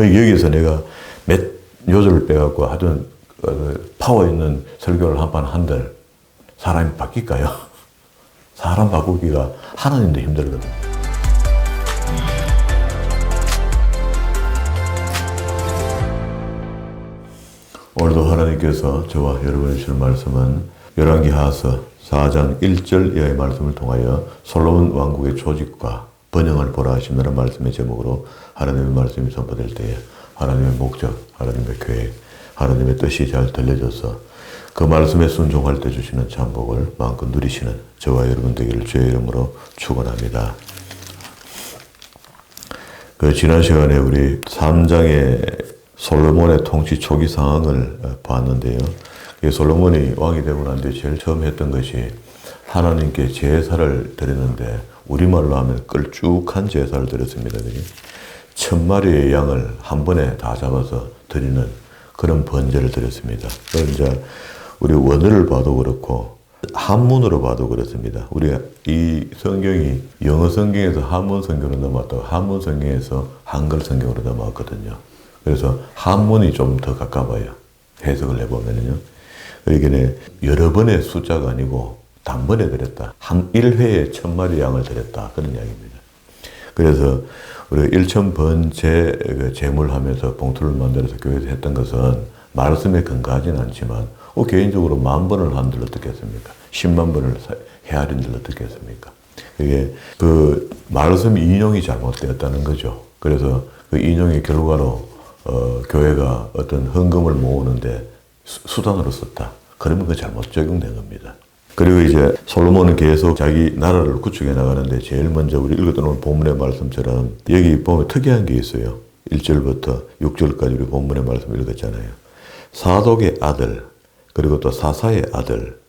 여기서 내가 몇 요절을 빼갖고 아주 파워 있는 설교를 한판 한들 사람이 바뀔까요? 사람 바꾸기가 하나님도 힘들거든요. 오늘도 하나님께서 저와 여러분이 주실 말씀은 열왕기하서 4장 1절 이하의 말씀을 통하여 솔로몬 왕국의 조직과 번영을 보라 하신다는 말씀의 제목으로 하나님의 말씀이 선포될 때에 하나님의 목적, 하나님의 계획, 하나님의 뜻이 잘 들려져서 그 말씀에 순종할 때 주시는 참복을 마음껏 누리시는 저와 여러분 되기를 주의 이름으로 축원합니다. 지난 시간에 우리 3장의 솔로몬의 통치 초기 상황을 봤는데요. 솔로몬이 왕이 되고 난 뒤에 제일 처음 했던 것이 하나님께 제사를 드렸는데 우리말로 하면 끌쭉한 제사를 드렸습니다. 1000마리의 양을 한 번에 다 잡아서 드리는 그런 번제를 드렸습니다. 이제 우리 원어를 봐도 그렇고 한문으로 봐도 그렇습니다. 우리가 이 성경이 영어 성경에서 한문 성경으로 넘어왔다고 한문 성경에서 한글 성경으로 넘어왔거든요. 그래서 한문이 좀 더 가까워요. 해석을 해보면요. 이게 여러 번의 숫자가 아니고 단번에 드렸다. 한 1회에 1000마리 양을 드렸다. 그런 이야기입니다. 그래서 우리가 1000번제 제물하면서 봉투를 만들어서 교회에서 했던 것은 말씀에 근거하지는 않지만 개인적으로 10,000번을 한들 어떻겠습니까? 10만 번을 헤아린들 어떻겠습니까? 이게 그 말씀 인용이 잘못되었다는 거죠. 그래서 그 인용의 결과로 교회가 어떤 헌금을 모으는데 수단으로 썼다. 그러면 그 잘못 적용된 겁니다. 그리고 이제 솔로몬은 계속 자기 나라를 구축해 나가는데 제일 먼저 우리 읽었던 오늘 본문의 말씀처럼 여기 보면 특이한 게 있어요. 1절부터 6절까지 우리 본문의 말씀 읽었잖아요. 사독의 아들, 그리고 또 사사의 아들,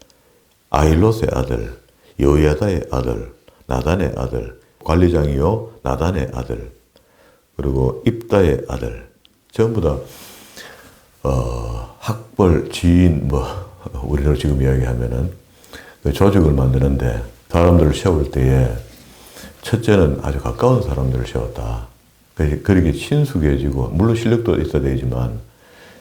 아일롯의 아들, 여호야다의 아들, 나단의 아들, 관리장이요 나단의 아들, 그리고 입다의 아들, 전부 다 학벌, 지인, 우리로 지금 이야기하면은 그 조직을 만드는데 사람들을 세울 때에 첫째는 아주 가까운 사람들을 세웠다. 그렇게 친숙해지고, 물론 실력도 있어야 되지만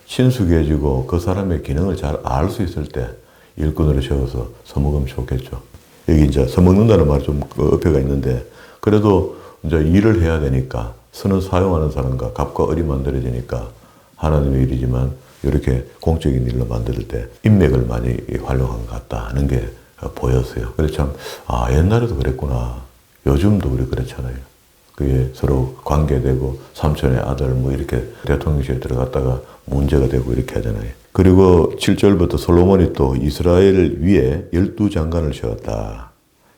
친숙해지고 그 사람의 기능을 잘 알 수 있을 때 일꾼으로 세워서 써먹으면 좋겠죠. 여기 이제 써먹는다는 말이 좀 어폐가 있는데 그래도 이제 일을 해야 되니까 선을 사용하는 사람과 갑과 을이 만들어지니까 하나님의 일이지만 이렇게 공적인 일로 만들 때 인맥을 많이 활용한 것 같다 하는 게 보였어요. 그래서 참, 옛날에도 그랬구나. 요즘도 우리 그렇잖아요. 그게 서로 관계되고 삼촌의 아들 이렇게 대통령실에 들어갔다가 문제가 되고 이렇게 하잖아요. 그리고 7절부터 솔로몬이 또 이스라엘 위에 12장관을 세웠다.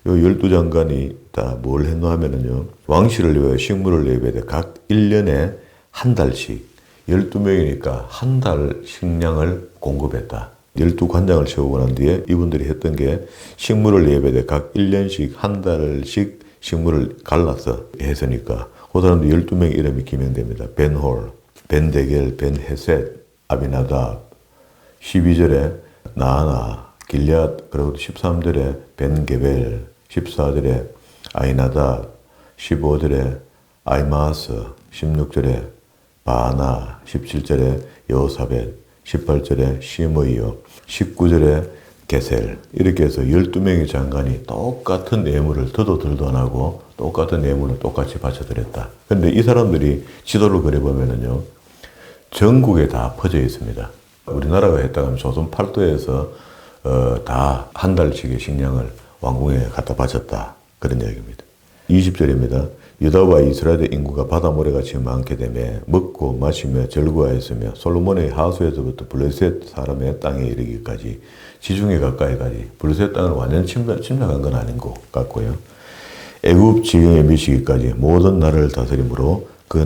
요 12장관이 다 뭘 했노 하면은요. 왕실을 위하여 식물을 예배돼 각 1년에 한 달씩 12명이니까 한 달 식량을 공급했다. 12관장을 세우고 난 뒤에 이분들이 했던 게 식물을 예배돼 각 1년씩 한 달씩 식물을 갈라서 했으니까 그 사람도 12명의 이름이 기명됩니다. 벤홀, 벤데겔, 벤헤셋, 아비나답, 12절에 나아나, 길앗, 그리고 13절에 벤게벨, 14절에 아이나답, 15절에 아이마스, 16절에 바나, 17절에 여호사벳, 18절에 시므이요, 19절에 게셀, 이렇게 해서 12명의 장관이 똑같은 예물을 더도 덜도 안 하고 똑같은 예물을 똑같이 바쳐드렸다. 근데 이 사람들이 지도를 그려보면은요, 전국에 다 퍼져 있습니다. 우리나라가 했다고 하면 조선 팔도에서 다 한 달씩의 식량을 왕궁에 갖다 바쳤다. 그런 이야기입니다. 20절입니다. 유다와 이스라엘의 인구가 바다 모래같이 많게 되며 먹고 마시며 즐거워했으며 솔로몬의 하수에서부터 블레셋 사람의 땅에 이르기까지 지중해 가까이까지 블레셋 땅을 완전 침략한 건 아닌 것 같고요. 애굽 지경에 미치기까지 모든 나라를 다스림으로 그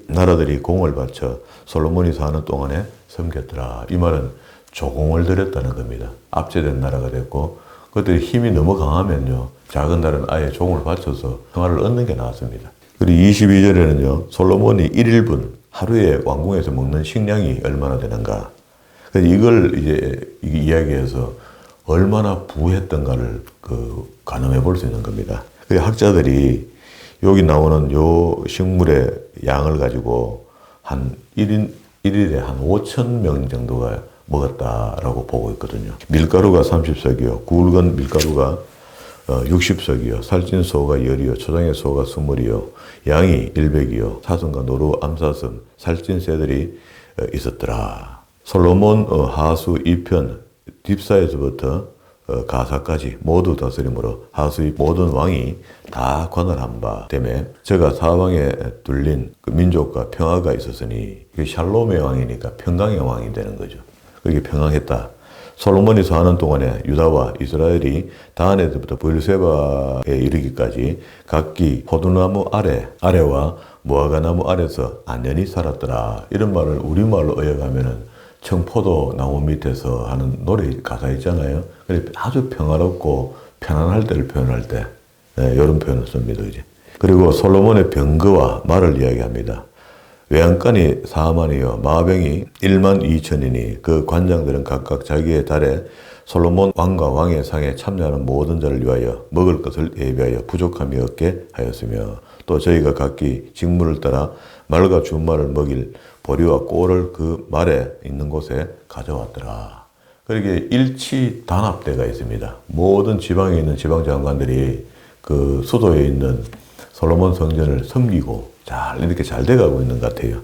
나라들이 공을 바쳐 솔로몬이 사는 동안에 섬겼더라. 이 말은 조공을 들였다는 겁니다. 압제된 나라가 됐고 그것들이 힘이 너무 강하면요. 작은 나라는 아예 종을 바쳐서 평화를 얻는 게 나았습니다. 그리고 22절에는요. 솔로몬이 1일분 하루에 왕궁에서 먹는 식량이 얼마나 되는가. 그래서 이걸 이제 이야기해서 얼마나 부했던가를 가늠해 볼 수 있는 겁니다. 그 학자들이 여기 나오는 요 식물의 양을 가지고 한 1일에 한 5천 명 정도가 먹었다라고 보고 있거든요. 밀가루가 30석이요. 굵은 밀가루가 60석이요. 살찐 소가 10이요. 초장의 소가 20이요. 양이 100이요. 사슴과 노루, 암사슴, 살찐 새들이 있었더라. 솔로몬 하수 2편 딥사에서부터 가사까지 모두 다스림으로 하수의 모든 왕이 다 관할한 바 때문에 저가 사방에 둘린 그 민족과 평화가 있었으니 샬롬의 왕이니까 평강의 왕이 되는 거죠. 그게 평강했다. 솔로몬이 사는 동안에 유다와 이스라엘이 다한에서부터 브엘세바에 이르기까지 각기 포도나무 아래와 무화과나무 아래서 안연히 살았더라. 이런 말을 우리말로 의역하면은 청포도 나무 밑에서 하는 노래 가사 있잖아요. 아주 평화롭고 편안할 때를 표현할 때 이런 표현을 씁니다. 이제. 그리고 솔로몬의 병거와 말을 이야기합니다. 외양간이 4만이요 마병이 1만 2천이니 그 관장들은 각각 자기의 달에 솔로몬 왕과 왕의 상에 참여하는 모든 자를 위하여 먹을 것을 예비하여 부족함이 없게 하였으며 또 저희가 각기 직무를 따라 말과 준말을 먹일 보리와 꼴을 그 말에 있는 곳에 가져왔더라. 그렇게 일치단합대가 있습니다. 모든 지방에 있는 지방장관들이 그 수도에 있는 솔로몬 성전을 섬기고 이렇게 잘 돼가고 있는 것 같아요.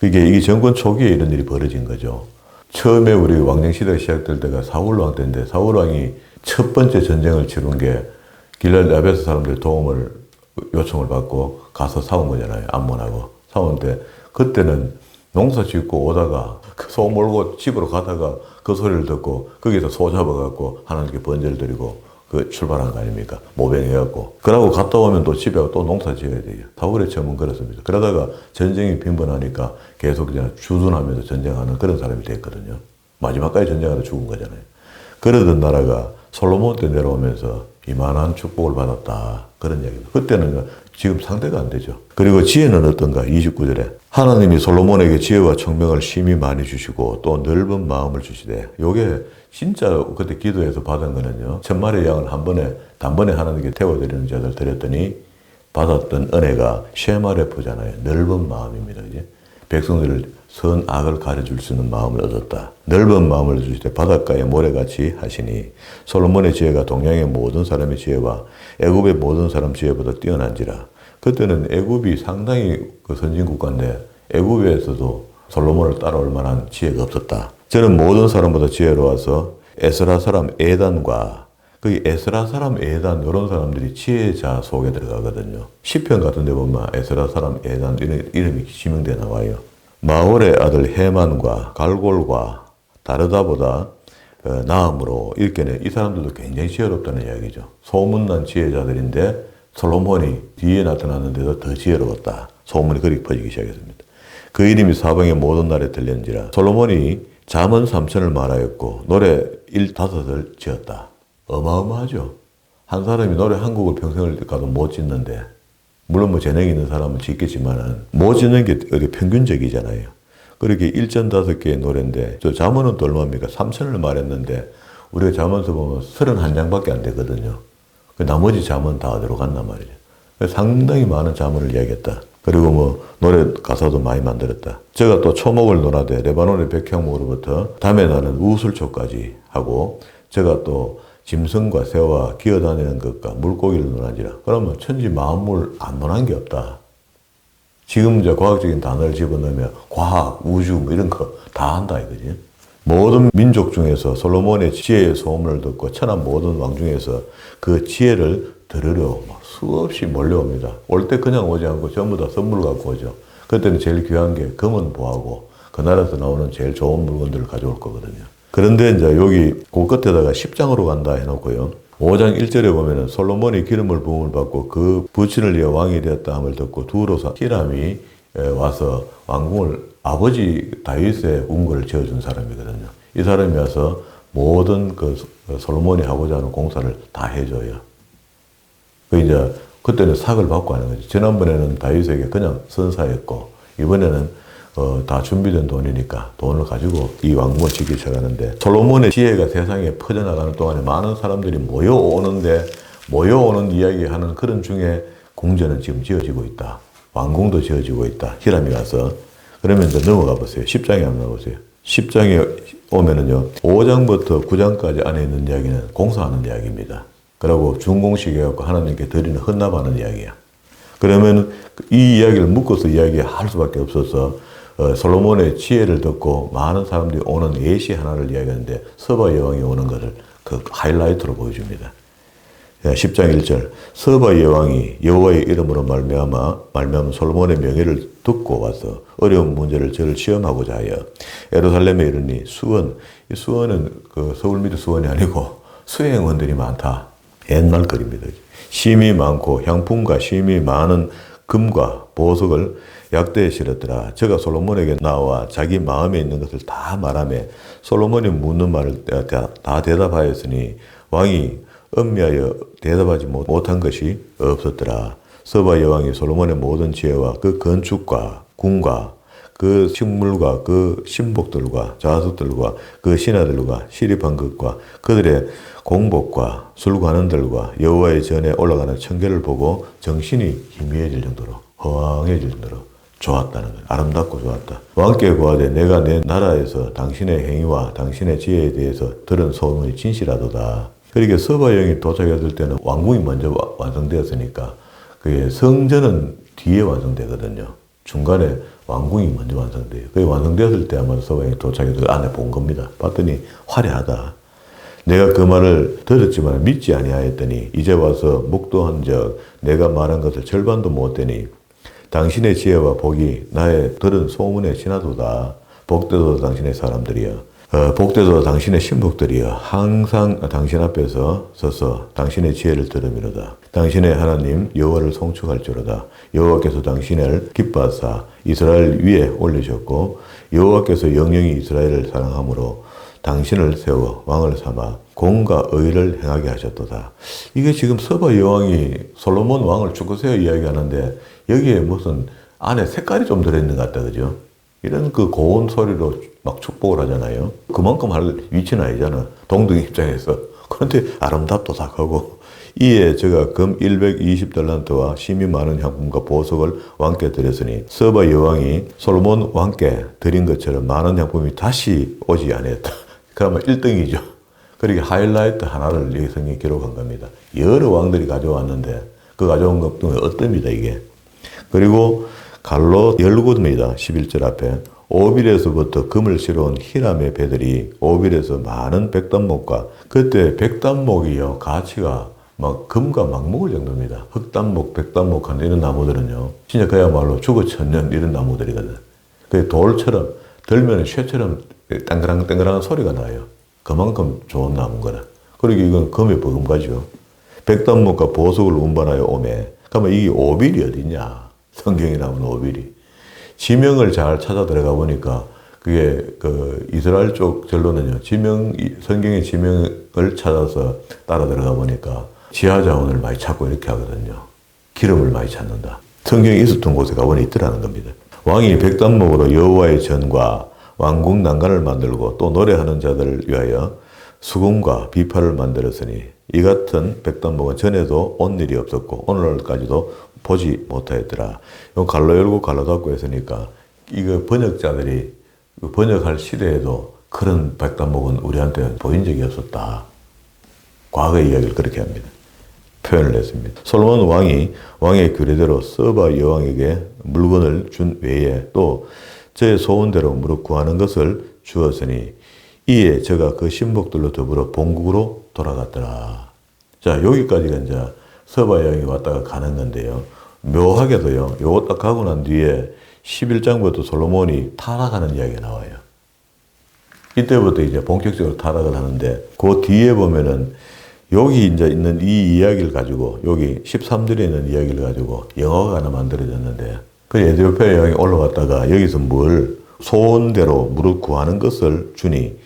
그게 이 정권 초기에 이런 일이 벌어진 거죠. 처음에 우리 왕정시대가 시작될 때가 사울왕 때인데 사울왕이 첫 번째 전쟁을 치른 게 길랄 야베스 사람들의 도움을 요청을 받고 가서 싸운 거잖아요. 암몬하고 싸우는데 그때는 농사 짓고 오다가 소 몰고 집으로 가다가 그 소리를 듣고 거기서 소 잡아갖고 하나님께 번제를 드리고 그 출발한 거 아닙니까? 모병해갖고. 그러고 갔다 오면 또 집에 또 농사 지어야 돼요. 사울의 처음은 그렇습니다. 그러다가 전쟁이 빈번하니까 계속 그냥 주둔하면서 전쟁하는 그런 사람이 됐거든요. 마지막까지 전쟁하다 죽은 거잖아요. 그러던 나라가 솔로몬 때 내려오면서 이만한 축복을 받았다. 그런 이야기입니다. 그때는 지금 상대가 안 되죠. 그리고 지혜는 어떤가? 29절에 하나님이 솔로몬에게 지혜와 총명을 심히 많이 주시고 또 넓은 마음을 주시되 요게 진짜 그때 기도해서 받은 거는요. 1000마리 양을 단번에 하나님께 태워드리는 자들 드렸더니 받았던 은혜가 쉐마레프잖아요. 넓은 마음입니다. 이제 백성들을 선악을 가려줄 수 있는 마음을 얻었다. 넓은 마음을 주시되 바닷가에 모래같이 하시니 솔로몬의 지혜가 동양의 모든 사람의 지혜와 애굽의 모든 사람 지혜보다 뛰어난지라. 그때는 애굽이 상당히 그 선진국가인데 애굽에서도 솔로몬을 따라올 만한 지혜가 없었다. 저는 모든 사람보다 지혜로워서 에스라 사람 에단과 그 에스라 사람 에단 이런 사람들이 지혜자 속에 들어가거든요. 시편 같은 데 보면 에스라 사람 에단 이름이 지명돼 나와요. 마올의 아들 헤만과 갈골과 다르다보다 나음으로 읽게는 이 사람들도 굉장히 지혜롭다는 이야기죠. 소문난 지혜자들인데 솔로몬이 뒤에 나타났는데도 더 지혜로웠다. 소문이 그렇게 퍼지기 시작했습니다. 그 이름이 사방의 모든 나라에 들렸는지라. 솔로몬이 잠언 3천을 말하였고 노래 15을 지었다. 어마어마하죠. 한 사람이 노래 한 곡을 평생을 가도 못 짓는데 물론 뭐 재능이 있는 사람은 짓겠지만은 못 짓는 게 어디 평균적이잖아요. 그렇게 1전 5개의 노래인데 저 잠언은 또 얼마입니까? 3천을 말했는데 우리가 잠언서 보면 31장밖에 안 되거든요. 그 나머지 잠언 다 어디로 갔단 말이죠. 상당히 많은 잠언을 이야기했다. 그리고 뭐 노래 가사도 많이 만들었다. 제가 또 초목을 논하되 레바논의 백향목으로부터 담에 나는 우슬초까지 하고 제가 또 짐승과 새와 기어다니는 것과 물고기를 논하지라. 그러면 천지 만물 안 논한 게 없다. 지금 이제 과학적인 단어를 집어넣으면 과학, 우주 뭐 이런 거 다 한다 이거지. 모든 민족 중에서 솔로몬의 지혜의 소문을 듣고 천한 모든 왕 중에서 그 지혜를 들으려 막 수없이 몰려옵니다. 올 때 그냥 오지 않고 전부 다 선물 갖고 오죠. 그때는 제일 귀한 게 금은 보하고 그 나라에서 나오는 제일 좋은 물건들을 가져올 거거든요. 그런데 이제 여기 그 끝에다가 10장으로 간다 해놓고요. 5장 1절에 보면은 솔로몬이 기름을 부음을 받고 그 부친을 위해 왕이 되었다 함을 듣고 두로사 히람이 와서 왕궁을 아버지 다윗의 궁궐을 지어준 사람이거든요. 이 사람이 와서 모든 그 솔로몬이 하고자 하는 공사를 다 해줘요. 그 이제 그때는 삭을 받고 하는 거죠. 지난번에는 다윗에게 그냥 선사했고 이번에는 다 준비된 돈이니까 돈을 가지고 이 왕궁을 짓기 시작하는데 솔로몬의 지혜가 세상에 퍼져나가는 동안에 많은 사람들이 모여오는 이야기하는 그런 중에 궁전은 지금 지어지고 있다. 왕궁도 지어지고 있다. 히람이 와서 그러면 이제 넘어가 보세요. 10장에 한번 나오세요. 10장에 오면은요, 5장부터 9장까지 안에 있는 이야기는 공사하는 이야기입니다. 그리고 준공식해갖고 하나님께 드리는 헌납하는 이야기야. 그러면 이 이야기를 묶어서 이야기할 수밖에 없어서 솔로몬의 지혜를 듣고 많은 사람들이 오는 예시 하나를 이야기하는데 서바 여왕이 오는 것을 그 하이라이트로 보여줍니다. 10장 1절 서바 여왕이 여호와의 이름으로 말미암아 솔로몬의 명예를 듣고 와서 어려운 문제를 저를 시험하고자 하여 예루살렘에 이르니 수원, 이 수원은 그 서울 밑에 수원이 아니고 수행원들이 많다. 옛날 글입니다. 심이 많고 향품과 심이 많은 금과 보석을 약대에 실었더라. 저가 솔로몬에게 나와 자기 마음에 있는 것을 다 말하며 솔로몬이 묻는 말을 다 대답하였으니 왕이 음미하여 대답하지 못한 것이 없었더라. 서바 여왕이 솔로몬의 모든 지혜와 그 건축과 궁과 그 식물과 그 신복들과 자석들과 그 신하들과 시립한 것과 그들의 공복과 술관원들과 여호와의 전에 올라가는 청결을 보고 정신이 희미해질 정도로 허황해질 정도로 좋았다는 거예요. 아름답고 좋았다. 왕께 고하되 내가 내 나라에서 당신의 행위와 당신의 지혜에 대해서 들은 소문이 진실하도다. 그러니까 서바 여왕이 도착했을 때는 왕궁이 먼저 완성되었으니까 그게 성전은 뒤에 완성되거든요. 중간에 왕궁이 먼저 완성돼요. 그게 완성되었을 때 아마 서바 여왕이 도착해서 안에 본 겁니다. 봤더니 화려하다. 내가 그 말을 들었지만 믿지 아니하였더니 이제 와서 묵도한 적 내가 말한 것을 절반도 못되니 당신의 지혜와 복이 나의 들은 소문에 지나도다. 복되도다 당신의 사람들이여. 복되도다 당신의 신복들이여. 항상 당신 앞에서 서서 당신의 지혜를 들으미로다. 당신의 하나님 여호와를 송축할지로다. 여호와께서 당신을 기뻐하사 이스라엘 위에 올리셨고 여호와께서 영영이 이스라엘을 사랑함으로 당신을 세워 왕을 삼아 공과 의를 행하게 하셨도다. 이게 지금 서바 여왕이 솔로몬 왕을 축구세워 이야기하는데 여기에 무슨 안에 색깔이 좀 들어있는 것 같다, 그죠? 이런 그 고운 소리로 막 축복을 하잖아요. 그만큼 할 위치는 아니잖아. 동등 입장에서. 그런데 아름답도다 하고 이에 제가 금 120달란트와 심이 많은 향품과 보석을 왕께 드렸으니 서바 여왕이 솔로몬 왕께 드린 것처럼 많은 향품이 다시 오지 아니했다. 그러면 1등이죠. 그렇게 하이라이트 하나를 여기 성경에 기록한 겁니다. 여러 왕들이 가져왔는데 그 가져온 것 중에 어떻습니다, 이게. 그리고 갈로 열국입니다. 11절 앞에 오빌에서부터 금을 실어온 히람의 배들이 오빌에서 많은 백단목과 그때 백단목이요 가치가 막 금과 막 먹을 정도입니다. 흑단목, 백단목 하는 이런 나무들은요 진짜 그야말로 죽어 천년 이런 나무들이거든. 그 돌처럼 들면 쇠처럼 땡그랑땡그랑한 소리가 나요. 그만큼 좋은 나무인 거라. 그리고 이건 금의 버금가죠. 백단목과 보석을 운반하여 오매. 그러면 이게 오빌이 어디냐? 성경에 나오는 오빌이. 지명을 잘 찾아 들어가 보니까 그게 그 이스라엘 쪽 절로는요. 성경의 지명을 찾아서 따라 들어가 보니까 지하 자원을 많이 찾고 이렇게 하거든요. 기름을 많이 찾는다. 성경에 있었던 곳에 가보니 있더라는 겁니다. 왕이 백단목으로 여호와의 전과 왕궁 난간을 만들고 또 노래하는 자들을 위하여 수금과 비파를 만들었으니 이 같은 백단목은 전에도 온 일이 없었고 오늘날까지도 보지 못하였더라. 요 갈로 열고 갈로 닫고 했으니까 이거 번역자들이 번역할 시대에도 그런 백단목은 우리한테 보인 적이 없었다. 과거의 이야기를 그렇게 합니다. 표현을 했습니다. 솔로몬 왕이 왕의 규례대로 서바 여왕에게 물건을 준 외에 또 저의 소원대로 무릎 구하는 것을 주었으니 이에 저가 그 신복들로 더불어 본국으로 돌아갔더라. 자, 여기까지가 이제 서바 여왕이 왔다가 가는 건데요. 묘하게도요, 요거 딱 가고 난 뒤에 11장부터 솔로몬이 타락하는 이야기가 나와요. 이때부터 이제 본격적으로 타락을 하는데, 그 뒤에 보면은 여기 이제 있는 이 이야기를 가지고, 여기 13절에 있는 이야기를 가지고 영화가 하나 만들어졌는데, 그 에티오피아 여왕이 올라왔다가 여기서 뭘 소원대로 무릎 구하는 것을 주니,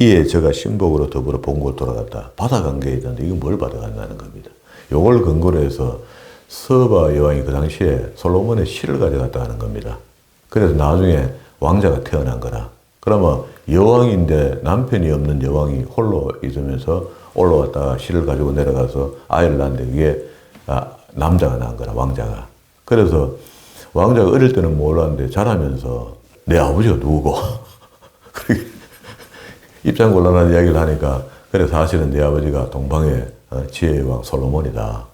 이에 저가 신복으로 더불어 본국으로 돌아갔다. 받아간 게 있는데 이거 뭘 받아간다는 겁니다. 요걸 근거로 해서 서바 여왕이 그 당시에 솔로몬의 시를 가져갔다 하는 겁니다. 그래서 나중에 왕자가 태어난 거라. 그러면 여왕인데 남편이 없는 여왕이 홀로 있으면서 올라왔다가 시를 가지고 내려가서 아이를 낳는데 그게 남자가 낳은 거라, 왕자가. 그래서 왕자가 어릴 때는 몰랐는데 자라면서 내 아버지가 누구고 입장 곤란한 이야기를 하니까 그래 사실은 내 아버지가 동방의 지혜의 왕 솔로몬이다.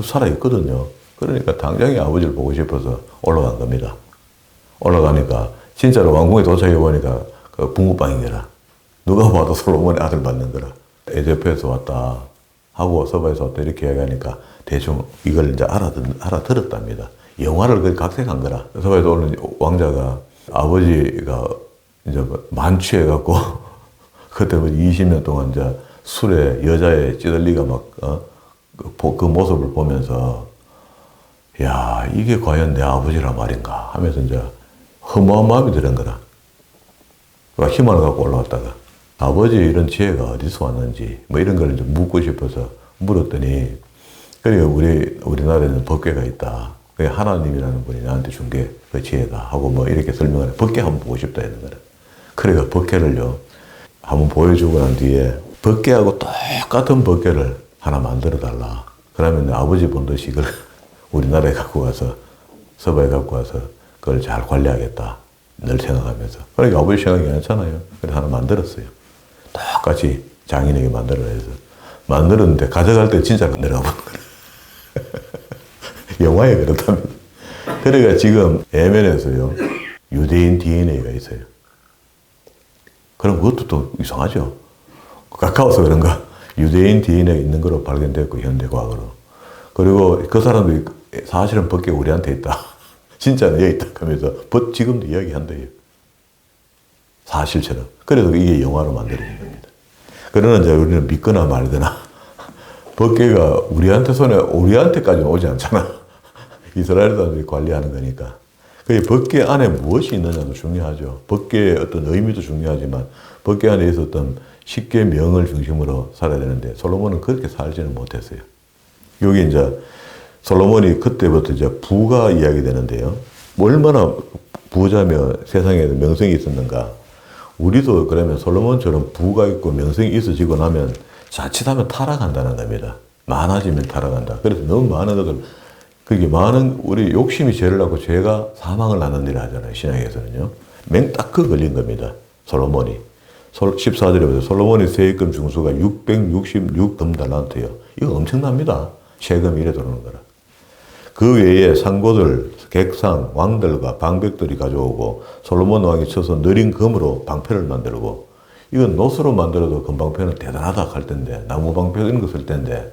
살아있거든요. 그러니까 당장에 아버지를 보고 싶어서 올라간 겁니다. 올라가니까 진짜로 왕궁에 도착해 보니까 그 붕어빵이더라. 누가 봐도 솔로몬의 아들 맞는 거라. 에티오피아에서 왔다 하고 서바에서 왔다 이렇게 얘기하니까 대충 이걸 이제 알아들었답니다. 영화를 거의 각색한 거라. 서바에서 오는 왕자가 아버지가 이제 만취해갖고 그때 20년 동안 이제 술에 여자에 찌들리가 막, 그 모습을 보면서, 야, 이게 과연 내 아버지라 말인가 하면서 이제 허무한 마음이 드는 거라. 그러니까 희망을 갖고 올라왔다가, 아버지 이런 지혜가 어디서 왔는지, 뭐 이런 걸 이제 묻고 싶어서 물었더니, 그러니까 우리나라에는 법궤가 있다. 그게 하나님이라는 분이 나한테 준 게 그 지혜다. 하고 뭐 이렇게 설명을 해. 법궤 한번 보고 싶다 이런 거라. 그러니까 법궤를요, 한번 보여주고 난 뒤에 법궤하고 똑같은 법궤를 하나 만들어 달라. 그러면 아버지 본 듯이 이걸 우리나라에 갖고 와서, 서바에 갖고 와서 그걸 잘 관리하겠다. 늘 생각하면서. 그러니까 아버지 생각이 괜찮아요. 그래서 하나 만들었어요. 똑같이 장인에게 만들어라 해서. 만들었는데 가져갈 때 진짜 내려가 보는 거예요. 영화에 그렇답니다. 그러니까 지금 예멘에서요, 유대인 DNA가 있어요. 그럼 그것도 또 이상하죠. 가까워서 그런가. 유대인 DNA 있는 거로 발견됐고, 현대과학으로. 그리고 그 사람들이 사실은 법궤 우리한테 있다. 진짜는 여기 있다. 하면서 지금도 이야기한대요. 사실처럼. 그래서 이게 영화로 만들어진 겁니다. 그러나 이제 우리는 믿거나 말거나 법궤가 우리한테까지는 오지 않잖아. 이스라엘 사람들이 관리하는 거니까. 그 법궤 안에 무엇이 있느냐도 중요하죠. 법궤의 어떤 의미도 중요하지만 법궤 안에 있었던 10개 명을 중심으로 살아야 되는데 솔로몬은 그렇게 살지는 못했어요. 여기 이제 솔로몬이 그때부터 이제 부가 이야기되는데요. 얼마나 부자며 세상에 명성이 있었는가. 우리도 그러면 솔로몬처럼 부가 있고 명성이 있어지고 나면 자칫하면 타락한다는 겁니다. 많아지면 타락한다. 그래서 너무 많은 것들, 그게 많은, 우리 욕심이 죄를 낳고 죄가 사망을 낳는 일을 하잖아요. 신약에서는요. 맹딱 그 걸린 겁니다. 솔로몬이. 14절에 보세요. 솔로몬의 세입금 중수가 666금 달란트예요. 이거 엄청납니다. 세금이 이래 들어오는 거라. 그 외에 상고들, 객상, 왕들과 방백들이 가져오고 솔로몬 왕이 쳐서 느린 금으로 방패를 만들고, 이건 노스로 만들어도 금방패는 대단하다 할 텐데, 나무 방패 이런 거 쓸 텐데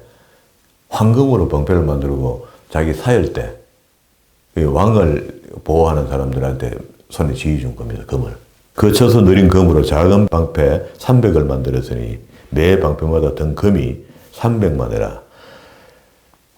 황금으로 방패를 만들고 자기 사열 때 왕을 보호하는 사람들한테 손에 쥐어준 겁니다. 금을. 거쳐서 느린 금으로 작은 방패 300을 만들었으니 매 방패마다 든 금이 300만이라.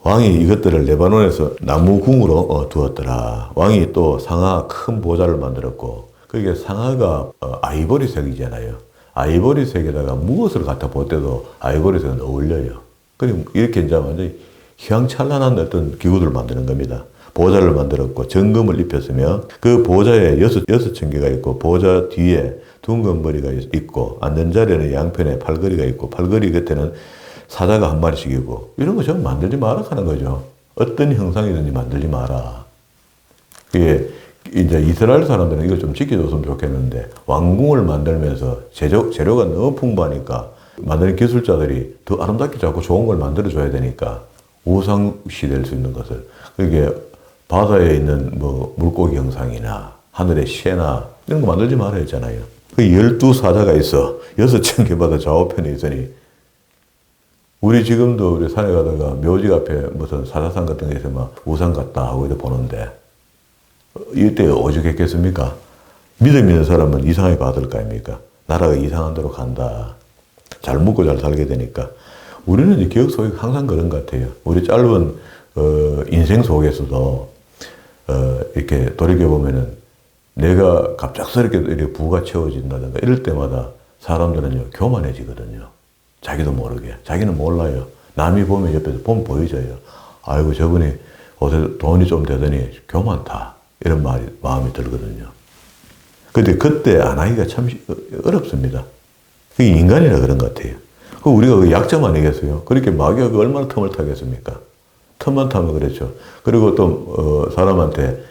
왕이 이것들을 레바논에서 나무궁으로 두었더라. 왕이 또 상아 큰 보좌를 만들었고, 그게 상아가 아이보리색이잖아요. 아이보리색에다가 무엇을 갖다 볼 때도 아이보리색은 어울려요. 그리고 이렇게 이제 완전히 휘황찬란한 어떤 기구들을 만드는 겁니다. 보좌를 만들었고 정금을 입혔으며 그 보좌에 여섯 층계가 있고 보좌 뒤에 둥근 머리가 있고 앉는 자리에는 양편에 팔걸이가 있고 팔걸이 곁에는 사자가 한 마리씩이고, 이런 거 좀 만들지 마라 하는 거죠. 어떤 형상이든지 만들지 마라. 그게 이제 이스라엘 사람들은 이걸 좀 지켜줬으면 좋겠는데, 왕궁을 만들면서 재료가 너무 풍부하니까 만드는 기술자들이 더 아름답게 자꾸 좋은 걸 만들어줘야 되니까 우상시 될 수 있는 것을, 그게 바다에 있는 뭐 물고기 형상이나 하늘의 새나 이런 거 만들지 말아야 했잖아요. 그 12사자가 있어. 6층계마다 좌우편에 있으니, 우리 지금도 우리 산에 가다가 묘지 앞에 무슨 사자상 같은 게 있으면 우상 같다 하고 이렇게 보는데, 이때 오죽했겠습니까? 믿음 있는 사람은 이상하게 받을 거 아닙니까? 나라가 이상한 데로 간다. 잘 먹고 잘 살게 되니까. 우리는 이제 기억 속에 항상 그런 것 같아요. 우리 짧은 인생 속에서도 이렇게 돌이켜보면은 내가 갑작스럽게 이렇게 부가 채워진다든가 이럴 때마다 사람들은요, 교만해지거든요. 자기도 모르게. 자기는 몰라요. 남이 보면 옆에서 보면 보여져요. 아이고, 저분이 어제 돈이 좀 되더니 교만타. 이런 마음이 들거든요. 근데 그때 안 하기가 참 어렵습니다. 그게 인간이라 그런 것 같아요. 그 우리가 그 약점 아니겠어요? 그렇게 마귀가 얼마나 틈을 타겠습니까? 틈만 타면 그렇죠. 그리고 또, 사람한테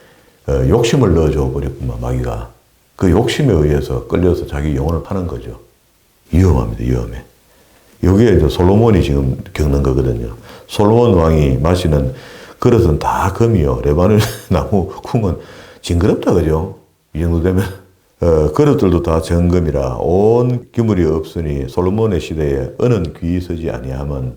욕심을 넣어줘 버렸구만, 마귀가. 그 욕심에 의해서 끌려서 자기 영혼을 파는 거죠. 위험합니다, 위험해. 여기에 이제 솔로몬이 지금 겪는 거거든요. 솔로몬 왕이 마시는 그릇은 다 금이요. 레바논 나무 쿵은 징그럽다, 그죠? 이 정도 되면. 그릇들도 다 정금이라 온 기물이 없으니 솔로몬의 시대에 은은 귀히 서지 아니하면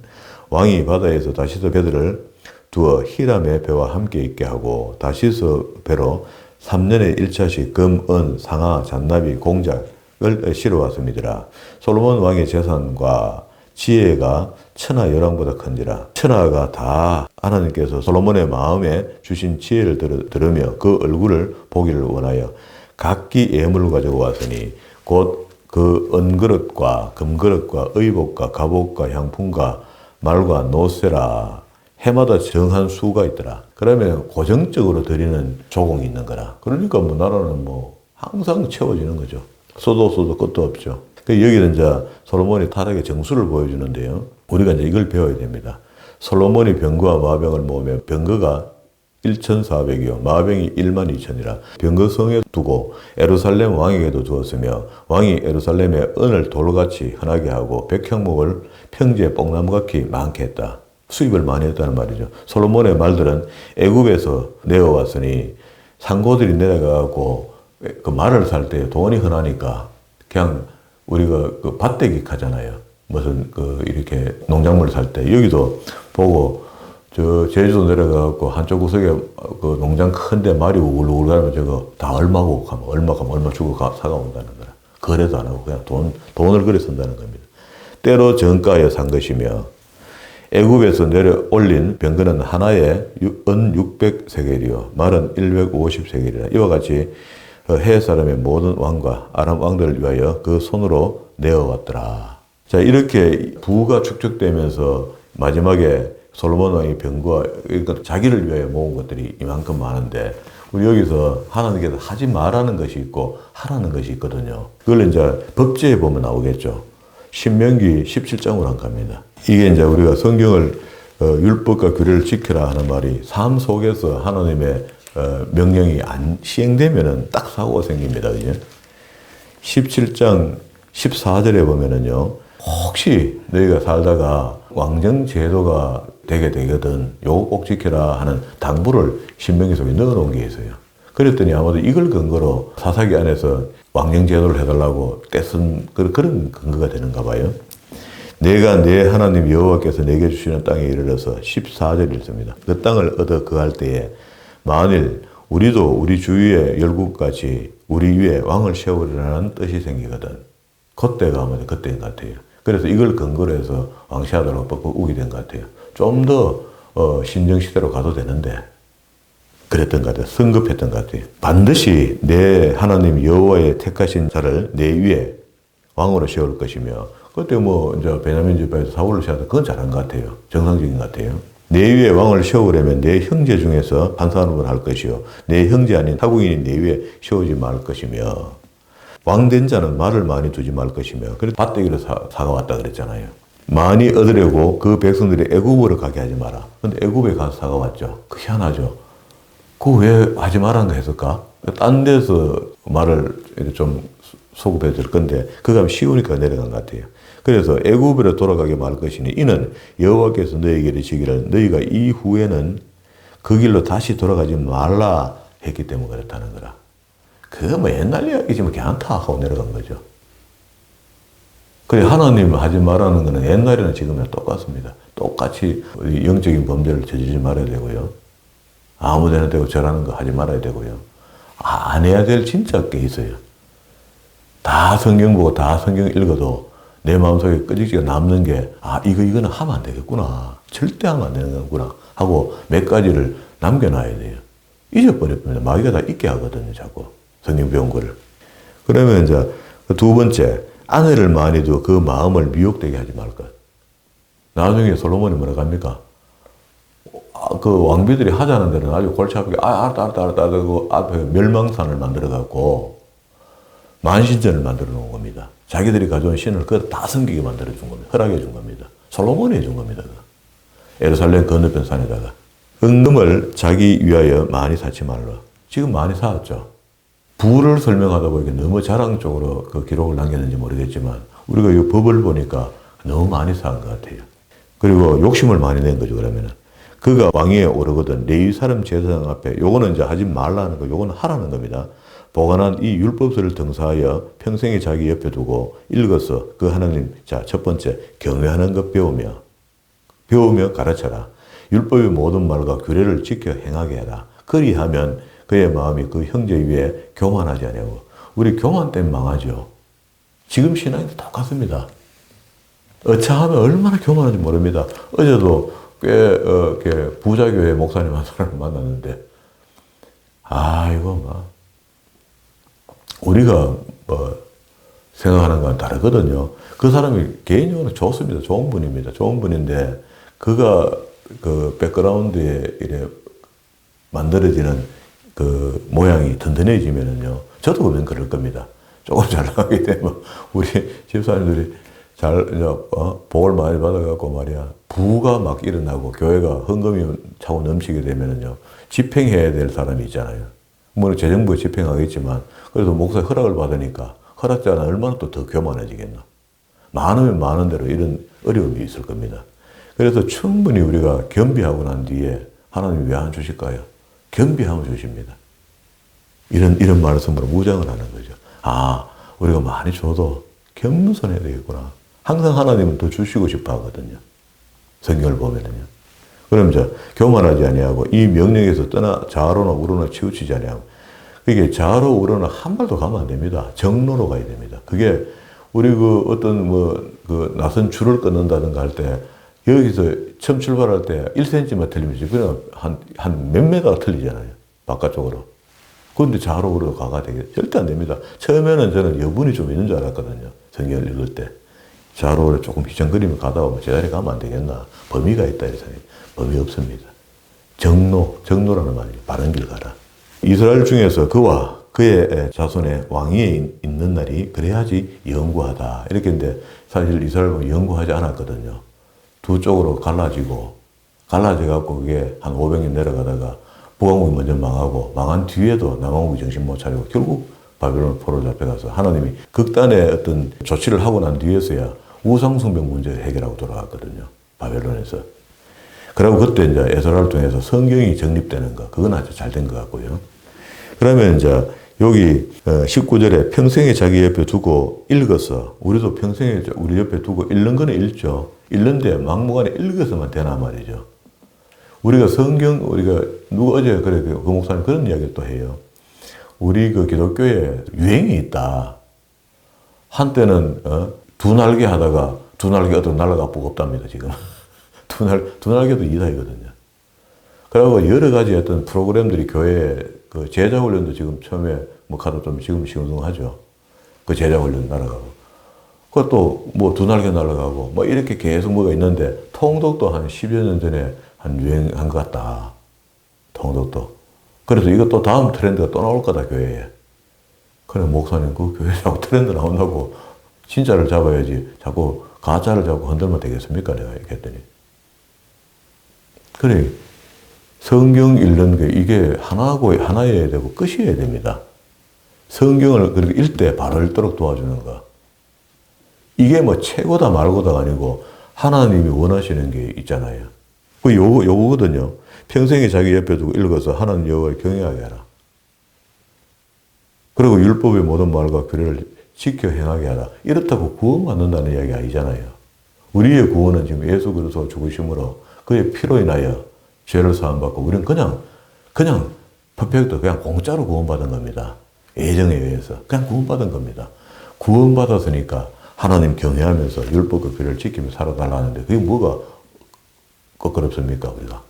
왕이 바다에서 다시서 배들을 두어 히람의 배와 함께 있게 하고 다시서 배로 3년에 1차씩 금, 은, 상아, 잔나비, 공작을 실어왔습니다. 솔로몬 왕의 재산과 지혜가 천하 열왕보다 큰지라. 천하가 다 하나님께서 솔로몬의 마음에 주신 지혜를 들으며 그 얼굴을 보기를 원하여 각기 예물을 가지고 왔으니 곧 그 은그릇과 금그릇과 의복과 갑옷과 향품과 말과 노세라 해마다 정한 수가 있더라. 그러면 고정적으로 드리는 조공이 있는 거라. 그러니까 뭐 나라는 뭐 항상 채워지는 거죠. 써도 끝도 없죠. 여기는 이제 솔로몬이 타락의 정수를 보여주는데요. 우리가 이제 이걸 배워야 됩니다. 솔로몬이 병거와 마병을 모으며 병거가 1,400이요. 마병이 12,000이라. 병거성에 두고 예루살렘 왕에게도 주었으며 왕이 예루살렘에 은을 돌같이 흔하게 하고 백향목을 평지에 뽕나무같이 많게 했다. 수입을 많이 했다는 말이죠. 솔로몬의 말들은 애굽에서 내어왔으니 상고들이 내려가고 그 말을 살 때 돈이 흔하니까 그냥 우리가 그 밭대기 하잖아요. 무슨 이렇게 농작물 살 때 여기도 보고 저 제주도 내려가고 한쪽 구석에 그 농장 큰데 말이 우글우글 가면 저거 다 얼마고 하면 얼마 주고 사가 온다는 거라. 거래도 안 하고 그냥 돈을 그래 쓴다는 겁니다. 때로 정가에 산 것이며 애굽에서 내려 올린 병거는 하나에 은 600세겔이요 말은 150세겔이라. 이와 같이 해 사람의 모든 왕과 아람 왕들을 위하여 그 손으로 내어왔더라. 자, 이렇게 부가 축적되면서 마지막에 솔로몬 왕이 병거와 그러니까 자기를 위하여 모은 것들이 이만큼 많은데 우리 여기서 하나님께서 하지 말라는 것이 있고 하라는 것이 있거든요. 그걸 이제 법제에 보면 나오겠죠. 신명기 17장으로 한 겁니다. 이게 이제 우리가 성경을 율법과 규례를 지켜라 하는 말이 삶 속에서 하나님의 명령이 안 시행되면은 딱 사고가 생깁니다. 그죠? 17장 14절에 보면은요. 혹시 너희가 살다가 왕정 제도가 되게 되거든. 요거 꼭 지켜라 하는 당부를 신명기 속에 넣어놓은 게 있어요. 그랬더니 아마도 이걸 근거로 사사기 안에서 왕정 제도를 해달라고 떼쓴 그런 근거가 되는가 봐요. 내가 내 하나님 여호와께서 내게 주시는 땅에 이르러서 14절 읽습니다. 그 땅을 얻어 거할 때에 만일 우리도 우리 주위의 열국같이 우리 위에 왕을 세우리라는 뜻이 생기거든. 그때가 아마 그때인 것 같아요. 그래서 이걸 근거로 해서 왕시하도록 뻑뻑 우게 된 것 같아요. 좀 더 신정시대로 가도 되는데 그랬던 것 같아요. 성급했던 것 같아요. 반드시 내 하나님 여호와의 택하신 자를 내 위에 왕으로 세울 것이며 그때 뭐 이제 베냐민 지파에서 사울을 세워서 그건 잘한 것 같아요. 정상적인 것 같아요. 내 위에 왕을 세우려면 내 형제 중에서 한 사람을 할 것이요 내 형제 아닌 타국인이 내 위에 세우지 말 것이며 왕된 자는 말을 많이 두지 말 것이며 그래서 밭대기로 사가 왔다 그랬잖아요. 많이 얻으려고 그 백성들이 애굽으로 가게 하지 마라. 근데 애굽에 가서 사가 왔죠. 그 희한하죠. 그거 왜 하지 말라는 거 했을까? 딴 데서 말을 좀 소급해 줄 건데 그거 하면 쉬우니까 내려간 것 같아요. 그래서 애굽으로 돌아가게 말 것이니 이는 여호와께서 너희에게 이르시기를 너희가 이후에는 그 길로 다시 돌아가지 말라 했기 때문에 그렇다는 거라. 그거 뭐 옛날 이야기지만 괜찮다 하고 내려간 거죠. 그래 하나님 하지 말라는 거는 옛날이나 지금이나 똑같습니다. 똑같이 영적인 범죄를 저지르지 말아야 되고요. 아무 데나 대고 절하는 거 하지 말아야 되고요. 안 해야 될 진짜 게 있어요. 다 성경 보고 다 성경 읽어도 내 마음속에 끄직지가 남는 게 이거는 하면 안 되겠구나. 절대 하면 안 되는 거구나 하고 몇 가지를 남겨놔야 돼요. 잊어버리면 마귀가 다 잊게 하거든요. 자꾸 성경 배운 거를. 그러면 이제 두 번째 아내를 많이 두어 그 마음을 미혹되게 하지 말 것. 나중에 솔로몬이 뭐라고 합니까? 그 왕비들이 하자는 데는 아주 골치 아프게 알았다 하고 앞에 멸망산을 만들어갖고 만신전을 만들어 놓은 겁니다. 자기들이 가져온 신을 그걸 다 섬기게 만들어 준 겁니다. 허락해 준 겁니다. 솔로몬이 해준 겁니다. 예루살렘 건너편 산에다가. 은금을 자기 위하여 많이 쌓지 말라. 지금 많이 쌓았죠. 부를 설명하다 보니까 너무 자랑적으로 그 기록을 남겼는지 모르겠지만 우리가 이 법을 보니까 너무 많이 쌓은 것 같아요. 그리고 욕심을 많이 낸 거죠. 그러면은 그가 왕위에 오르거든 레위 사람 제사장 앞에 요거는 이제 하지 말라는 거, 요거는 하라는 겁니다. 보관한 이 율법서를 등사하여 평생에 자기 옆에 두고 읽어서 그 하나님, 자, 첫 번째, 경외하는 것 배우며 가르쳐라. 율법의 모든 말과 규례를 지켜 행하게 해라. 그리하면 그의 마음이 그 형제 위에 교만하지 아니하고. 우리 교만 때문에 망하죠. 지금 신앙이 똑같습니다. 어차하면 얼마나 교만한지 모릅니다. 어제도 꽤 부자교회 목사님 한 사람을 만났는데, 이거 우리가 생각하는 건 다르거든요. 그 사람이 개인적으로 좋습니다. 좋은 분입니다. 좋은 분인데, 그가 그 백그라운드에 이래 만들어지는 그 모양이 든든해지면은요, 저도 보면 그럴 겁니다. 조금 잘 나가게 되면, 우리 집사님들이 복을 많이 받아갖고 말이야, 부가 막 일어나고, 교회가 헌금이 차고 넘치게 되면은요, 집행해야 될 사람이 있잖아요. 물론 재정부에 집행하겠지만, 그래도 목사의 허락을 받으니까, 허락자 는 얼마나 또 더 교만해지겠나. 많으면 많은 대로 이런 어려움이 있을 겁니다. 그래서 충분히 우리가 겸비하고 난 뒤에 하나님이 왜 안 주실까요? 겸비하면 주십니다. 이런 말씀으로 무장을 하는 거죠. 우리가 많이 줘도 겸손해야 되겠구나. 항상 하나님은 더 주시고 싶어 하거든요. 성경을 보면은요. 그럼 이제 교만하지 아니하고 이 명령에서 떠나 좌로나 우로나 치우치지 아니하고, 그게 좌로 우로나 한 발도 가면 안 됩니다. 정로로 가야 됩니다. 그게 우리 어떤 낯선 줄을 끊는다든가 할 때 여기서 처음 출발할 때 1cm만 틀리면 그냥 한 몇 메다가 틀리잖아요. 바깥쪽으로. 그런데 좌로 우로 가가 되게 절대 안 됩니다. 처음에는 저는 여분이 좀 있는 줄 알았거든요. 성경을 읽을 때. 좌로 우로 조금 휘청거리면 가다 보면 제자리 가면 안 되겠나. 범위가 있다 이래서 범위 없습니다. 정로라는 말이에요. 바른 길 가라. 이스라엘 중에서 그와 그의 자손의 왕위에 있는 날이 그래야지 영구하다. 이렇게 했는데 사실 이스라엘은 영구하지 않았거든요. 두 쪽으로 갈라져갖고 그게 한 500년 내려가다가 북왕국이 먼저 망하고 망한 뒤에도 남왕국이 정신 못 차리고 결국 바벨론 포로 잡혀가서 하나님이 극단의 어떤 조치를 하고 난 뒤에서야 우상숭배 문제를 해결하고 돌아갔거든요. 바벨론에서. 그리고 그때 이제 에스라를 통해서 성경이 정립되는 거, 그건 아주 잘 된 것 같고요. 그러면 이제 여기 19절에 평생에 자기 옆에 두고 읽어서, 우리도 평생에 우리 옆에 두고 읽는 거는 읽죠. 읽는데 막무가내 읽어서만 되나 말이죠. 우리가 어제 그 목사님 그런 이야기를 또 해요. 우리 그 기독교에 유행이 있다. 한때는 두 날개 하다가 두 날개 어떤 날아가 보고 없답니다, 지금. 두 날개도 이다이거든요. 그리고 여러 가지 어떤 프로그램들이 교회에 그 제자훈련도 지금 처음에 가도 좀 지금 시흥하죠. 그 제자훈련 날아가고. 그것도 두 날개 날아가고 이렇게 계속 뭐가 있는데 통독도 한 10여 년 전에 한 유행한 것 같다. 통독도. 그래서 이것도 다음 트렌드가 또 나올 거다, 교회에. 그래, 목사님, 그 교회에 자꾸 트렌드 나온다고 진짜를 잡아야지 자꾸 가짜를 잡고 흔들면 되겠습니까? 내가 이렇게 했더니. 그래, 성경 읽는 게 이게 하나여야 되고 끝이어야 됩니다. 성경을 그렇게 읽되 바로 읽도록 도와주는 거. 이게 최고다 말고다가 아니고 하나님이 원하시는 게 있잖아요. 요거거든요. 평생에 자기 옆에 두고 읽어서 하나님 여호와를 경외하게 하라. 그리고 율법의 모든 말과 규례를 지켜 행하게 하라. 이렇다고 구원받는다는 이야기 아니잖아요. 우리의 구원은 지금 예수 그리스도 죽으심으로 그의 피로 인하여 죄를 사함받고 우리는 그냥 퍼펙트 그냥 공짜로 구원받은 겁니다. 예정에 의해서 그냥 구원받은 겁니다. 구원받았으니까 하나님 경외하면서 율법과 규례를 지키며 살아달라는데 그게 뭐가 껄끄럽습니까? 우리가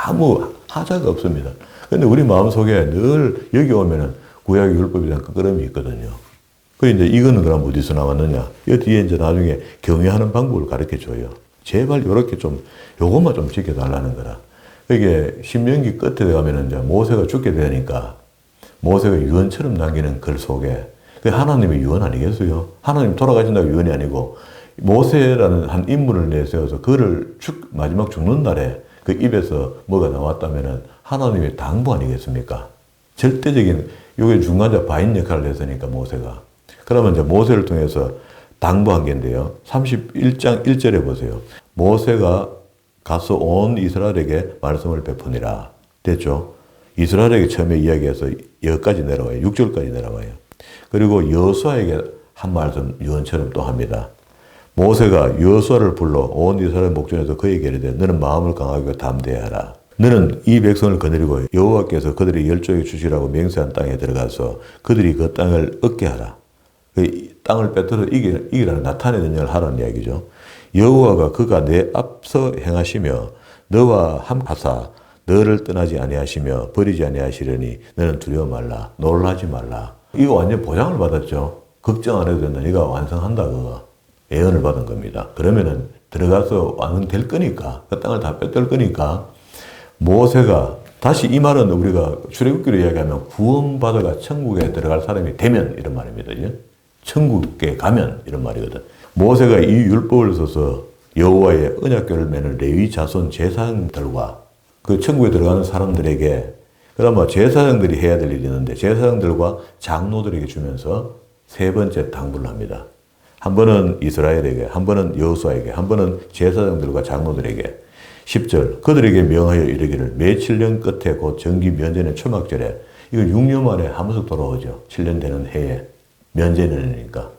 아무 하자가 없습니다. 그런데 우리 마음속에 늘 여기 오면은 구약의 율법에 대한 끄끄럼이 있거든요. 그런데 이거는 그럼 어디서 나왔느냐? 이 뒤에 이제 나중에 경외하는 방법을 가르쳐 줘요. 제발 요것만 좀 지켜달라는 거라. 이게 신명기 끝에 가면은 이제 모세가 죽게 되니까 모세가 유언처럼 남기는 글 속에 그 하나님의 유언 아니겠어요? 하나님 돌아가신다고 유언이 아니고 모세라는 한 인물을 내세워서 그를 마지막 죽는 날에 그 입에서 뭐가 나왔다면은 하나님의 당부 아니겠습니까? 절대적인, 요게 중간자 바인 역할을 했으니까, 모세가. 그러면 이제 모세를 통해서 당부한 게인데요. 31장 1절에 보세요. 모세가 가서 온 이스라엘에게 말씀을 베푸니라. 됐죠? 이스라엘에게 처음에 이야기해서 여기까지 내려와요. 6절까지 내려와요. 그리고 여호수아에게 한 말씀 유언처럼 또 합니다. 모세가 여호수아를 불러 온 이스라엘 목전에서 그에게 이르되 너는 마음을 강하게 담대하라. 너는 이 백성을 거느리고 여호와께서 그들의 열조에게 주시라고 맹세한 땅에 들어가서 그들이 그 땅을 얻게 하라. 그 땅을 빼앗아 이기라는 나타내는 능력을 하라는 이야기죠. 여호와가 그가 내 앞서 행하시며 너와 함하사 너를 떠나지 아니하시며 버리지 아니하시려니 너는 두려워 말라. 놀라지 말라. 이거 완전 보장을 받았죠. 걱정 안 해도 된다. 네가 완성한다. 그거. 예언을 받은 겁니다. 그러면은 들어가서 완성될 거니까, 그 땅을 다 뺏을 거니까, 모세가, 다시 이 말은 우리가 출애굽기로 이야기하면 구원받아가 천국에 들어갈 사람이 되면 이런 말입니다. 천국에 가면 이런 말이거든. 모세가 이 율법을 써서 여호와의 언약궤를 매는 레위 자손 제사장들과 그 천국에 들어가는 사람들에게, 그러면 제사장들이 해야 될 일이 있는데 제사장들과 장로들에게 주면서 세 번째 당부를 합니다. 한 번은 이스라엘에게, 한 번은 여호수아에게, 한 번은 제사장들과 장로들에게. 10절 그들에게 명하여 이르기를 매 7년 끝에 곧 정기 면제는 초막절에, 이거 6년 만에 한 번씩 돌아오죠. 7년 되는 해에 면제년이니까.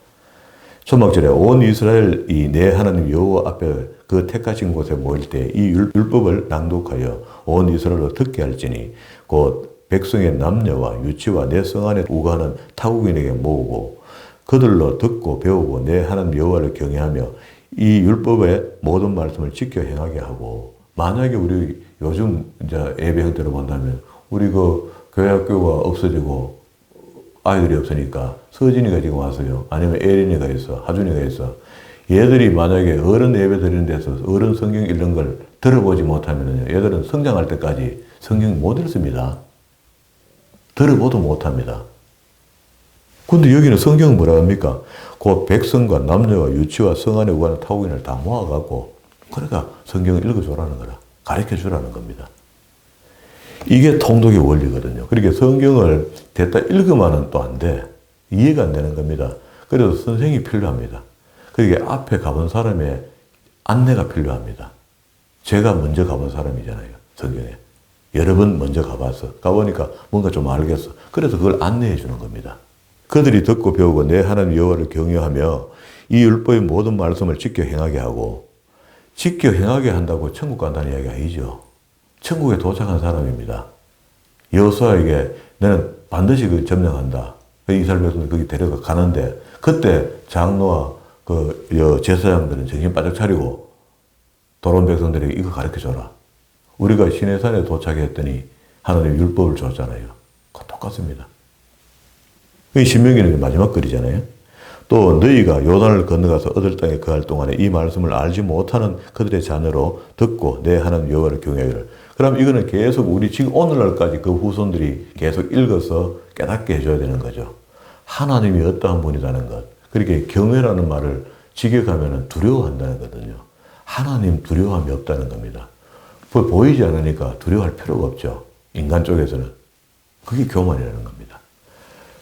초막절에 온 이스라엘이 내 하나님 여호와 앞에 그 택하신 곳에 모일 때 이 율법을 낭독하여 온 이스라엘로 듣게 할지니 곧 백성의 남녀와 유치와 내 성 안에 우거하는 타국인에게 모으고 그들로 듣고 배우고 내 하나님 여호와를 경외하며 이 율법의 모든 말씀을 지켜 행하게 하고. 만약에 우리 요즘 이제 예배 형태로 본다면 우리 그 교회 학교가 없어지고 아이들이 없으니까 서진이가 지금 왔어요. 아니면 에린이가 있어. 하준이가 있어. 얘들이 만약에 어른 예배 드리는 데서 어른 성경 읽는 걸 들어보지 못하면 얘들은 성장할 때까지 성경 못 읽습니다. 들어보도 못합니다. 근데 여기는 성경은 뭐라 합니까? 그 백성과 남녀와 유치와 성 안에 우하는 타국인을 다 모아갖고 그러니까 성경을 읽어주라는 거라. 가르쳐주라는 겁니다. 이게 통독의 원리거든요. 그러니까 성경을 됐다 읽으면은 또 안 돼. 이해가 안 되는 겁니다. 그래서 선생이 필요합니다. 그러니까 앞에 가본 사람의 안내가 필요합니다. 제가 먼저 가본 사람이잖아요. 성경에. 여러 번 먼저 가봐서. 가보니까 뭔가 좀 알겠어. 그래서 그걸 안내해 주는 겁니다. 그들이 듣고 배우고 내 하나님 여호와를 경외하며 이 율법의 모든 말씀을 지켜 행하게 하고. 지켜 행하게 한다고 천국 간다는 이야기가 아니죠. 천국에 도착한 사람입니다. 여호수아에게 너는 반드시 그 점령한다. 이스라엘 백성들 거기 데려가 가는데 그때 장로와 그 제사장들은 정신 바짝 차리고 돌아온 백성들에게 이거 가르쳐줘라. 우리가 시내산에 도착했더니 하나님 율법을 줬잖아요. 그거 똑같습니다. 이 신명기는 마지막 글이잖아요. 또 너희가 요단을 건너가서 얻을 땅에 거할 동안에 이 말씀을 알지 못하는 그들의 자녀로 듣고 내 하나님 여호와를 경외하기를. 그럼 이거는 계속 우리 지금 오늘날까지 그 후손들이 계속 읽어서 깨닫게 해줘야 되는 거죠. 하나님이 어떠한 분이라는 것. 그렇게 경외라는 말을 직역하면 두려워한다는 거거든요. 하나님 두려움이 없다는 겁니다. 보이지 않으니까 두려워할 필요가 없죠. 인간 쪽에서는. 그게 교만이라는 겁니다.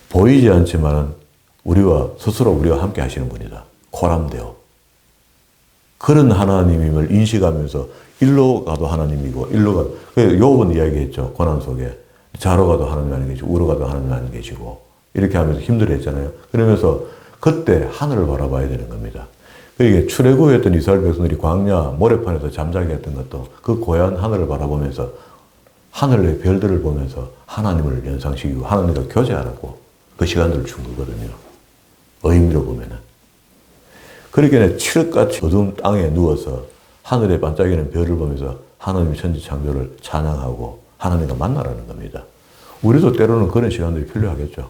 보이지 않지만 우리와 스스로 우리와 함께 하시는 분이다. 코람데오. 그런 하나님임을 인식하면서 일로 가도 하나님이고 일로 가도. 욥은 이야기했죠. 고난 속에. 좌로 가도 하나님 안에 계시고 우로 가도 하나님 안에 계시고 이렇게 하면서 힘들어했잖아요. 그러면서 그때 하늘을 바라봐야 되는 겁니다. 그러니까 출애굽했던 이스라엘 백성들이 광야 모래판에서 잠자게 했던 것도 그 고향 하늘을 바라보면서 하늘의 별들을 보면서 하나님을 연상시키고 하나님과 교제하라고 그 시간들을 준 거거든요. 의미로 보면은. 그러니까 칠흑같이 어두운 땅에 누워서 하늘에 반짝이는 별을 보면서 하나님 천지 창조를 찬양하고 하나님과 만나라는 겁니다. 우리도 때로는 그런 시간들이 필요하겠죠.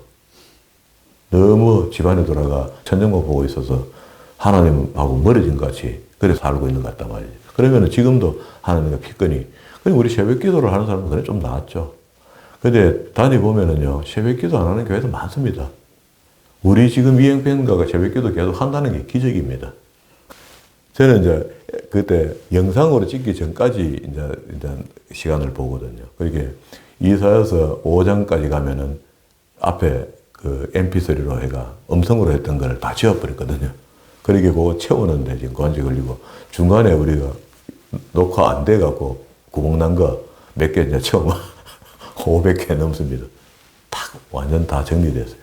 너무 집안에 돌아가 천정만 보고 있어서 하나님하고 멀어진 것 같이 그래 살고 있는 것 같단 말이죠. 그러면 지금도 하나님과 피건이. 우리 새벽 기도를 하는 사람은 그래 좀 나았죠. 근데 다니보면은요, 새벽 기도 안 하는 교회도 많습니다. 우리 지금 이행팬가가 새벽 기도 계속 한다는 게 기적입니다. 저는 이제 그때 영상으로 찍기 전까지 이제 시간을 보거든요. 그러니까 이사여서 5장까지 가면은 앞에 그 MP3로 해가 음성으로 했던 걸 다 지워버렸거든요. 그러게 그거 채우는데 지금 관제 걸리고 중간에 우리가 녹화 안 돼갖고 구멍 난 거 몇 개 이제 채우면 500개 넘습니다. 딱 완전 다 정리됐어요.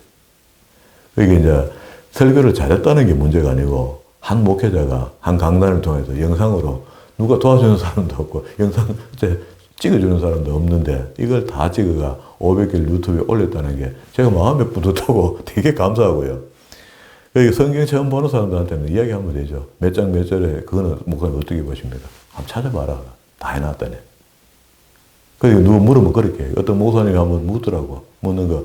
그게 이제 설교를 잘했다는 게 문제가 아니고 한 목회자가 한 강단을 통해서 영상으로 누가 도와주는 사람도 없고 영상 찍어주는 사람도 없는데 이걸 다 찍어가 500개를 유튜브에 올렸다는 게 제가 마음에 뿌듯하고 되게 감사하고요. 여기 성경 처음 보는 사람들한테는 이야기하면 되죠. 몇 장 몇 절에 그거는 목사님 어떻게 보십니까? 한번 찾아봐라. 다 해놨다네. 그리고 누구 물으면 그렇게 해요. 어떤 목사님이 한번 묻더라고. 묻는 거.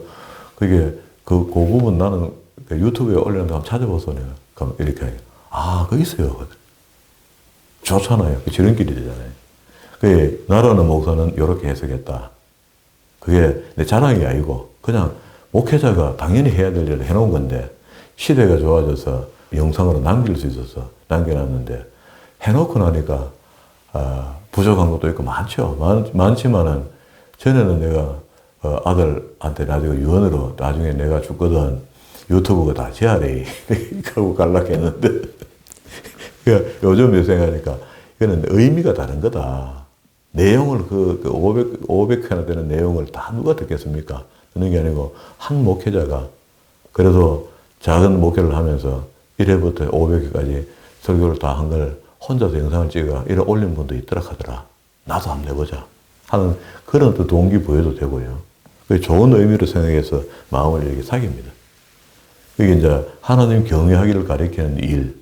그게 그 부분 나는 유튜브에 올렸는데 한번 찾아보소. 내가. 그럼 이렇게 해요. 아, 그거 있어요. 좋잖아요. 그 지름길이 되잖아요. 그 나라는 목사는 이렇게 해석했다. 그게 내 자랑이 아니고 그냥 목회자가 당연히 해야 될 일을 해놓은 건데 시대가 좋아져서 영상으로 남길 수 있어서 남겨놨는데 해놓고 나니까 부족한 것도 있고 많죠. 많지만은 전에는 내가 아들한테 나중에 유언으로 나중에 내가 죽거든 유튜브가 다 제하래 하고 갈락했는데 그러니까 요즘 생각하니까 이거는 의미가 다른 거다. 내용을 500회나 되는 내용을 다 누가 듣겠습니까? 듣는 게 아니고 한 목회자가 그래서 작은 목회를 하면서 1회부터 500회까지 설교를 다 한 걸 혼자서 영상을 찍어 이래 올린 분도 있더라 하더라. 나도 한번 해보자 하는 그런 또 동기부여도 되고요. 좋은 의미로 생각해서 마음을 이렇게 사깁니다. 그게 이제 하나님 경외하기를 가리키는 일.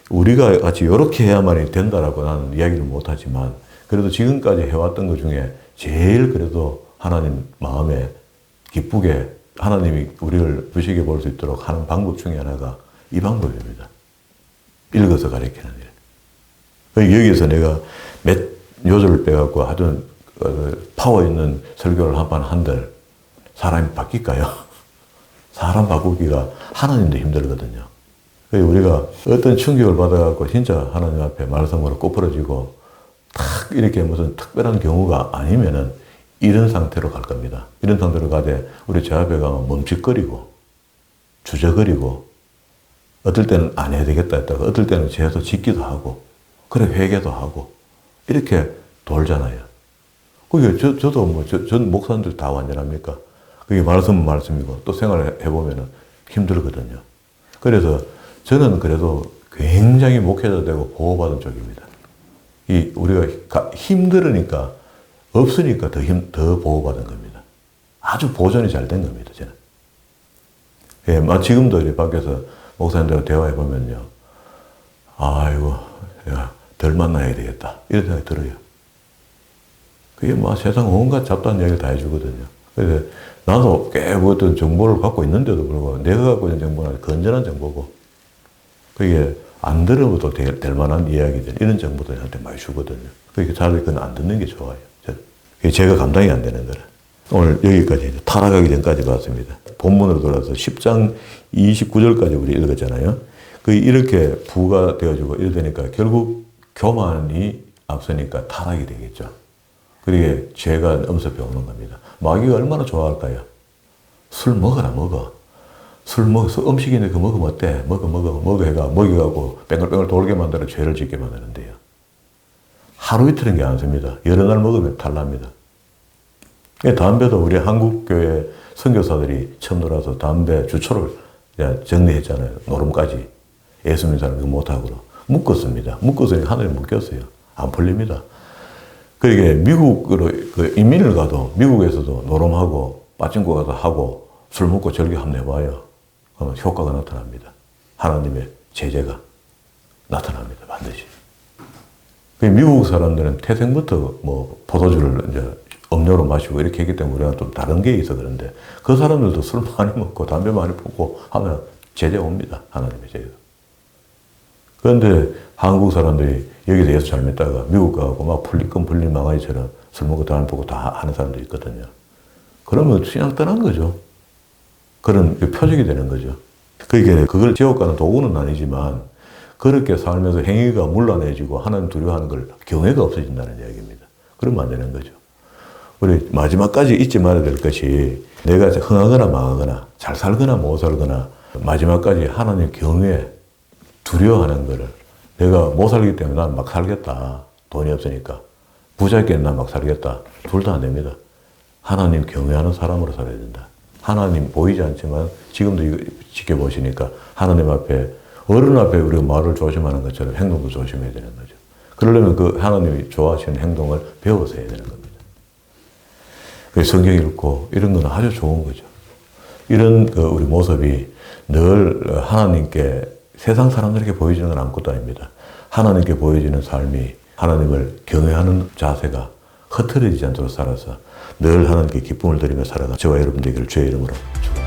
우리가 같이 이렇게 해야만이 된다라고 나는 이야기를 못하지만 그래도 지금까지 해왔던 것 중에 제일 그래도 하나님 마음에 기쁘게 하나님이 우리를 부시게 볼 수 있도록 하는 방법 중에 하나가 이 방법입니다. 읽어서 가리키는 일. 여기서 내가 몇 요절을 빼갖고 하여튼 파워 있는 설교를 한들 사람이 바뀔까요? 사람 바꾸기가 하나님도 힘들거든요. 우리가 어떤 충격을 받아갖고 진짜 하나님 앞에 말씀으로 꼬부러지고 탁 이렇게 무슨 특별한 경우가 아니면은 이런 상태로 갈 겁니다. 이런 상태로 가되 우리 제 앞에 가면 멈칫거리고 주저거리고 어떨 때는 안 해야 되겠다 했다가 어떨 때는 죄도 짓기도 하고 그래 회개도 하고 이렇게 돌잖아요. 그게 저도 전 목사님들 다 완전합니까? 그게 말씀은 말씀이고 또 생활을 해보면은 힘들거든요. 그래서 저는 그래도 굉장히 목회자 되고 보호받은 쪽입니다. 우리가 힘들으니까 없으니까 더 보호받은 겁니다. 아주 보존이 잘 된 겁니다, 저는. 예, 지금도 이렇게 밖에서 목사님들하고 대화해보면요. 아이고, 내가 덜 만나야 되겠다. 이런 생각이 들어요. 그게 세상 온갖 잡다한 이야기를 다 해주거든요. 그래서 나도 꽤 어떤 정보를 갖고 있는데도 불구하고 내가 갖고 있는 정보는 건전한 정보고 그게 안 들어도 될 만한 이야기들, 이런 정보들 한테 많이 주거든요. 그러니까 차라리 그건 안 듣는 게 좋아요. 그게 제가 감당이 안 되는 거라. 오늘 여기까지 타락하기 전까지 봤습니다. 본문으로 돌아서 10장 29절까지 우리 읽었잖아요. 이렇게 부가 되어지고 이러니까 결국 교만이 앞서니까 타락이 되겠죠. 그러게 죄가 엄습해 오는 겁니다. 마귀가 얼마나 좋아할까요? 술 먹어라, 먹어. 술 먹어서 음식인데 그 먹으면 어때? 먹어 해가 먹여가고 뺑글뺑글 돌게 만들어 죄를 짓게 만드는데요. 하루 이틀은 괜찮습니다. 여러 날 먹으면 탈납니다. 담배도 우리 한국교회 선교사들이 처음 들어와서 담배 주초를 정리했잖아요. 노름까지. 예수 믿는 사람이 못하고 묶었습니다. 묶어서 하늘에 묶였어요. 안 풀립니다. 그러게 미국으로 이민을 가도 미국에서도 노름하고 빠진코 가서 하고 술 먹고 절기 한번 해봐요. 그러면 효과가 나타납니다. 하나님의 제재가 나타납니다. 반드시. 미국 사람들은 태생부터 포도주를 이제 음료로 마시고 이렇게 했기 때문에 우리가 좀 다른 게 있어 그런데 그 사람들도 술 많이 먹고 담배 많이 피우고 하면 제재 옵니다. 하나님의 제재가. 그런데 한국 사람들이 여기서 예수 잘 믿다가 미국 가고 막 풀린 망아지처럼 술 먹고 담배 피우고 다 하는 사람도 있거든요. 그러면 그냥 떠난 거죠. 그런 표적이 되는 거죠. 그걸 지옥 가는 도구는 아니지만 그렇게 살면서 행위가 문란해지고 하나님 두려워하는 걸 경외가 없어진다는 이야기입니다. 그러면 안 되는 거죠. 우리 마지막까지 잊지 말아야 될 것이 내가 흥하거나 망하거나 잘 살거나 못 살거나 마지막까지 하나님 경외 두려워하는 거를 내가 못 살기 때문에 난 막 살겠다. 돈이 없으니까. 부자있게 난 막 살겠다. 둘 다 안 됩니다. 하나님 경외하는 사람으로 살아야 된다. 하나님 보이지 않지만 지금도 이거 지켜보시니까 하나님 앞에 어른 앞에 우리가 말을 조심하는 것처럼 행동도 조심해야 되는 거죠. 그러려면 그 하나님이 좋아하시는 행동을 배워서 해야 되는 겁니다. 그래서 성경 읽고 이런 거는 아주 좋은 거죠. 이런 우리 모습이 늘 하나님께 세상 사람들에게 보여지는 건 아무것도 아닙니다. 하나님께 보여지는 삶이 하나님을 경외하는 자세가 흐트러지지 않도록 살아서 늘 하나님께 기쁨을 드리며 살아가 저와 여러분 되기를 주의 이름으로 축원합니다.